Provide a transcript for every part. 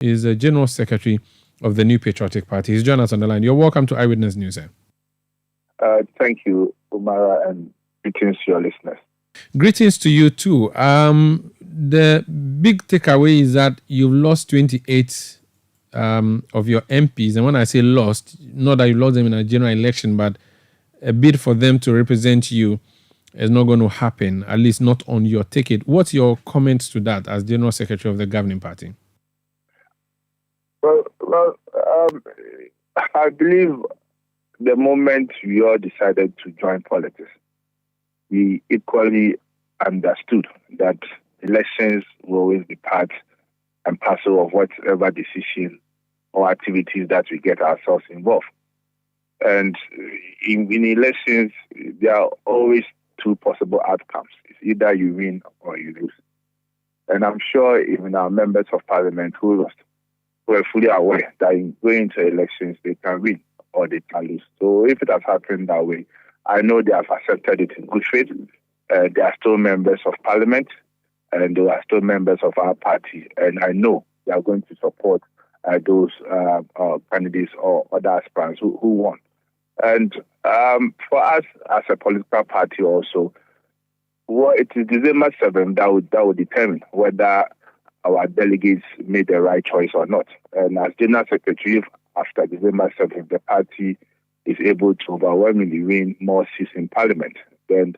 is the General Secretary of the New Patriotic Party. He's joined us on the line. You're welcome to Eyewitness News, sir. Thank you, Umara, and greetings to your listeners. Greetings to you too. The big takeaway is that you've lost 28 of your MPs. And when I say lost, not that you lost them in a general election, but a bid for them to represent you is not going to happen, at least not on your ticket. What's your comments to that as General Secretary of the governing party? Well, I believe the moment we all decided to join politics, we equally understood that elections will always be part and parcel of whatever decision or activities that we get ourselves involved. And in elections, there are always two possible outcomes. It's either you win or you lose. And I'm sure even our members of parliament who lost were fully aware that in going into elections, they can win or they can lose. So if it has happened that way, I know they have accepted it in good faith. They are still members of parliament and they are still members of our party. And I know they are going to support those candidates or other aspirants who won. And for us as a political party also, well, it is December 7th that would determine whether our delegates made the right choice or not. And as General Secretary, after December 7th, the party is able to overwhelmingly win more seats in Parliament, then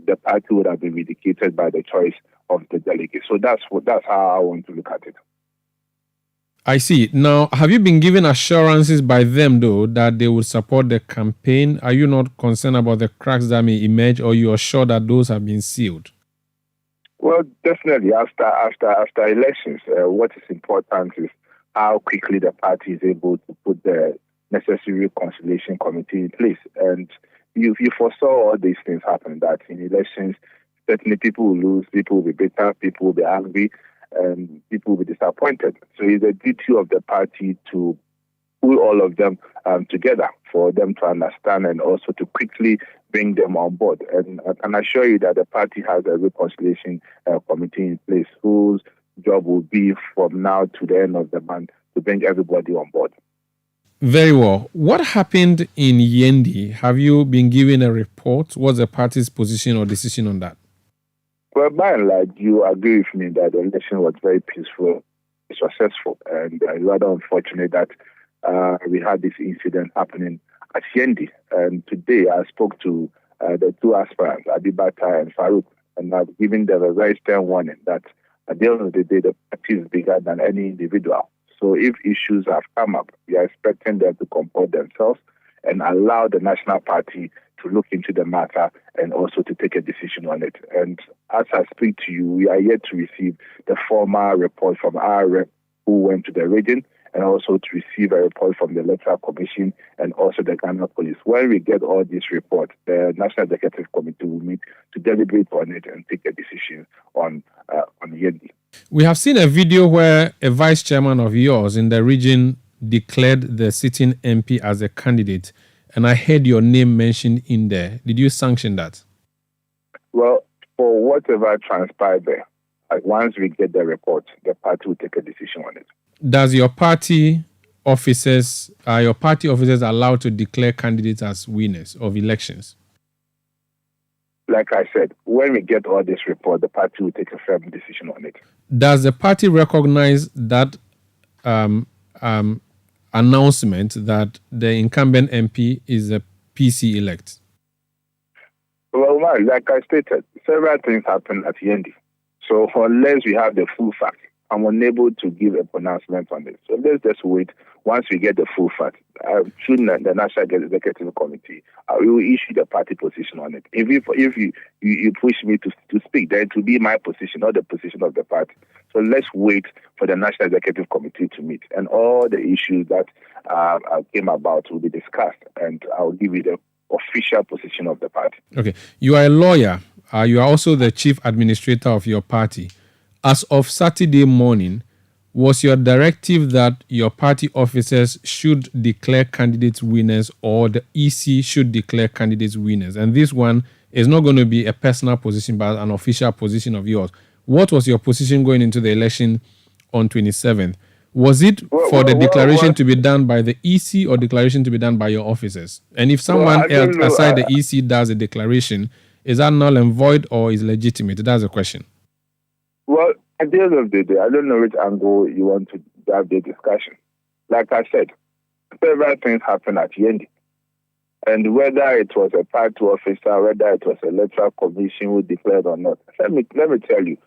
the party would have been vindicated by the choice of the delegates. So that's how I want to look at it. I see. Now, have you been given assurances by them, though, that they will support the campaign? Are you not concerned about the cracks that may emerge, or you are sure that those have been sealed? Well, definitely. After elections, what is important is how quickly the party is able to put the necessary reconciliation committee in place. And you foresaw all these things happen, that in elections, certainly people will lose, people will be bitter, people will be angry, and people will be disappointed. So it's the duty of the party to pull all of them together for them to understand and also to quickly bring them on board. And I can assure you that the party has a reconciliation committee in place whose job will be from now to the end of the month to bring everybody on board. Very well. What happened in Yendi? Have you been given a report? What's the party's position or decision on that? Well, by and large, you agree with me that the election was very peaceful, successful, and rather unfortunate that we had this incident happening at Yendi. And today I spoke to the two aspirants, Adibata and Farouk, and I've given them a very stern warning that at the end of the day, the party is bigger than any individual. So if issues have come up, we are expecting them to comport themselves and allow the national party to look into the matter and also to take a decision on it. And as I speak to you, we are yet to receive the formal report from our rep who went to the region, and also to receive a report from the Electoral Commission and also the Ghana Police. When we get all these reports, the National Executive Committee will meet to deliberate on it and take a decision on Yendi. We have seen a video where a vice chairman of yours in the region declared the sitting MP as a candidate, and I heard your name mentioned in there. Did you sanction that? Well, for whatever transpired there, once we get the report, the party will take a decision on it. Does your party officers, are your party officers allowed to declare candidates as winners of elections? Like I said, when we get all this report, the party will take a firm decision on it. Does the party recognize that announcement that the incumbent MP is a PC elect? Well, like I stated, several things happened at Yendi. So unless we have the full facts, I'm unable to give a pronouncement on this. So let's just wait. Once we get the full facts, through the National Executive Committee, we will issue the party position on it. If you push me to speak, then it will be my position, not the position of the party. So let's wait for the National Executive Committee to meet, and all the issues that came about will be discussed, and I'll give you the official position of the party. Okay. You are a lawyer. You are also the chief administrator of your party. As of Saturday morning, was your directive that your party officers should declare candidates winners, or the EC should declare candidates winners? And this one is not going to be a personal position, but an official position of yours. What was your position going into the election on 27th? Was it for the declaration to be done by the EC or declaration to be done by your officers? And if someone else aside the EC does a declaration, is that null and void or is legitimate? That's the question. Well, at the end of the day, I don't know which angle you want to have the discussion. Like I said, several things happened at Yendi. And whether it was a party officer, whether it was an electoral commission who declared or not, let me tell you,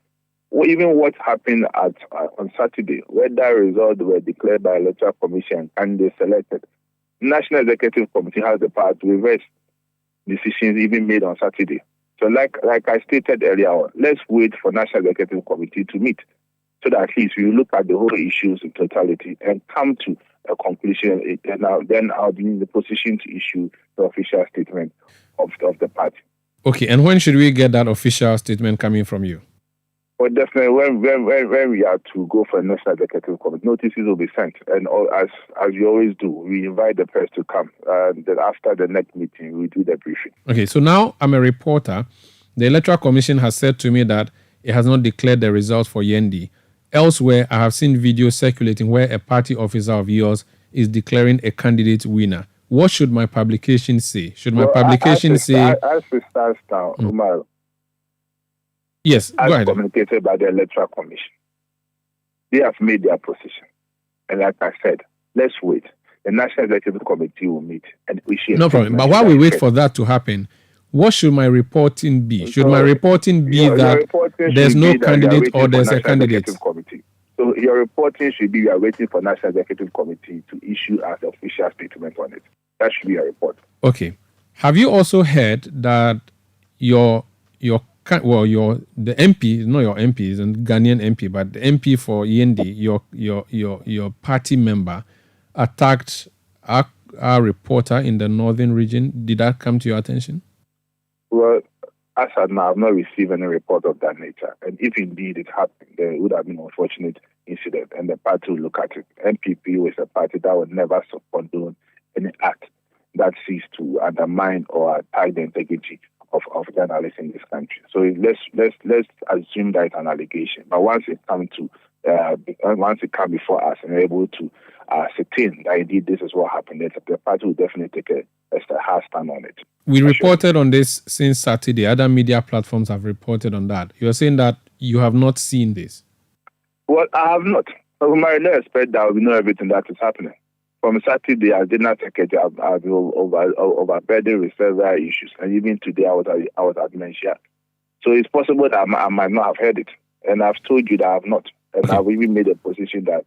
even what happened on Saturday, whether results were declared by electoral commission and they selected, National Executive Committee has the power to reverse decisions even made on Saturday. So like I stated earlier on, let's wait for National Executive Committee to meet so that at least we look at the whole issues in totality and come to a conclusion. Then I'll be in the position to issue the official statement of the party. Okay, and when should we get that official statement coming from you? Well, definitely when we are to go for a National Executive Committee, notices will be sent. And as we always do, we invite the press to come. Then after the next meeting, we do the briefing. Okay, so now I'm a reporter. The Electoral Commission has said to me that it has not declared the results for Yendi. Elsewhere, I have seen videos circulating where a party officer of yours is declaring a candidate winner. What should my publication say? Should my publication say... As it stands now, Umar, yes, go ahead. As communicated by the Electoral Commission, they have made their position. And like I said, let's wait. The National Executive Committee will meet and issue. No problem. But while we wait for that to happen, what should my reporting be? Should my reporting be that there's no candidate or there's a candidate? So your reporting should be you are waiting for National Executive Committee to issue an official statement on it. That should be your report. Okay. Have you also heard that the MP, not your MP, is a Ghanaian MP, but the MP for Yendi, your party member, attacked our reporter in the northern region? Did that come to your attention? Well, as of now, I've not received any report of that nature. And if indeed it happened, then it would have been an unfortunate incident, and the party will look at it. NPP was a party that would never condone any act that seeks to undermine or attack the integrity of journalists in this country. So let's assume that it's an allegation. But once it comes before us and we're able to ascertain that indeed this is what happened, the party will definitely take a hard stand on it. We reported on this since Saturday. Other media platforms have reported on that. You're saying that you have not seen this? Well, I have not. But we might not expect that we know everything that is happening. From Saturday, as General Secretary, I've been overburdened with several issues. And even today, I was at Manhyia. So it's possible that I might not have heard it. And I've told you that I have not. And okay. I've even made a position that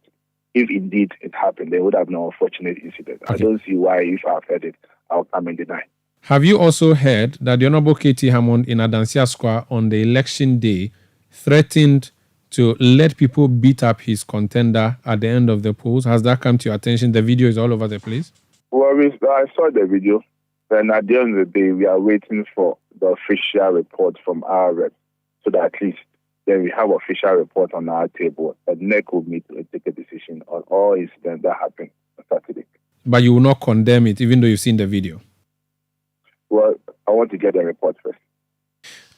if indeed it happened, there would have been an unfortunate incident. Okay. I don't see why, if I've heard it, I'll come and deny. Have you also heard that the Honorable K.T. Hammond in Adansia Square on the election day threatened to let people beat up his contender at the end of the polls? Has that come to your attention? The video is all over the place. Well, I saw the video. Then at the end of the day, we are waiting for the official report from our rep, so that at least then we have official report on our table. And NEC will meet to take a decision on all incidents that happened on Saturday. But you will not condemn it, even though you've seen the video? Well, I want to get the report first.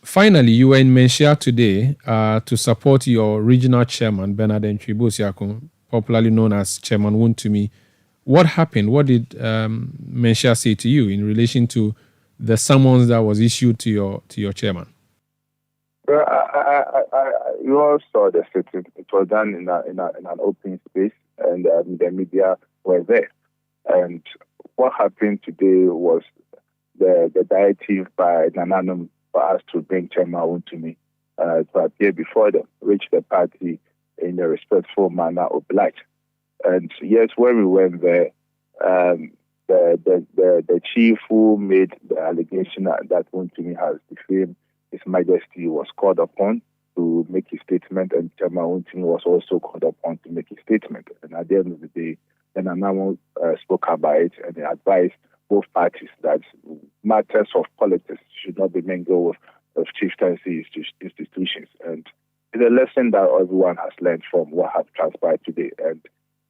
Finally, you were in Manhyia today to support your regional chairman, Bernard Ntwibo, popularly known as Chairman Wontumi. What happened? What did Manhyia say to you in relation to the summons that was issued to your chairman? Well, you all saw the sitting. It was done in an open space, and the media were there. And what happened today was the directive by Nananum for us to bring Chairman Wontumi to appear before them, which the party, in a respectful manner, obliged. And yes, when we went there, the chief who made the allegation that Wontumi has defamed His Majesty was called upon to make his statement, and Chairman Wontumi was also called upon to make his statement. And at the end of the day, then Anamo spoke about it and advised both parties that matters of politics should not be mingled with chieftaincy institutions. And it's a lesson that everyone has learned from what has transpired today. And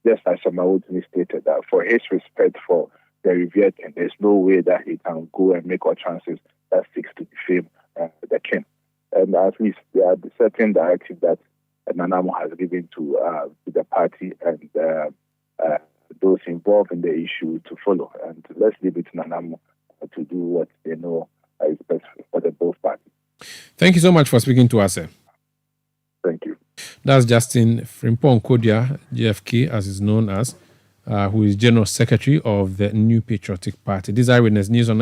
just as Chairman Wontumi stated, that for his respect for the revered king, there's no way that he can go and make utterances that seeks to defame the king. And at least there are certain directives that Nanaimo has given to the party and those involved in the issue to follow. And let's leave it to Nanaimo to do what they know is best for the both parties. Thank you so much for speaking to us, sir. Thank you. That's Justin Frimpong Kodia, JFK, as is known as, who is General Secretary of the New Patriotic Party. This is Eyewitness News on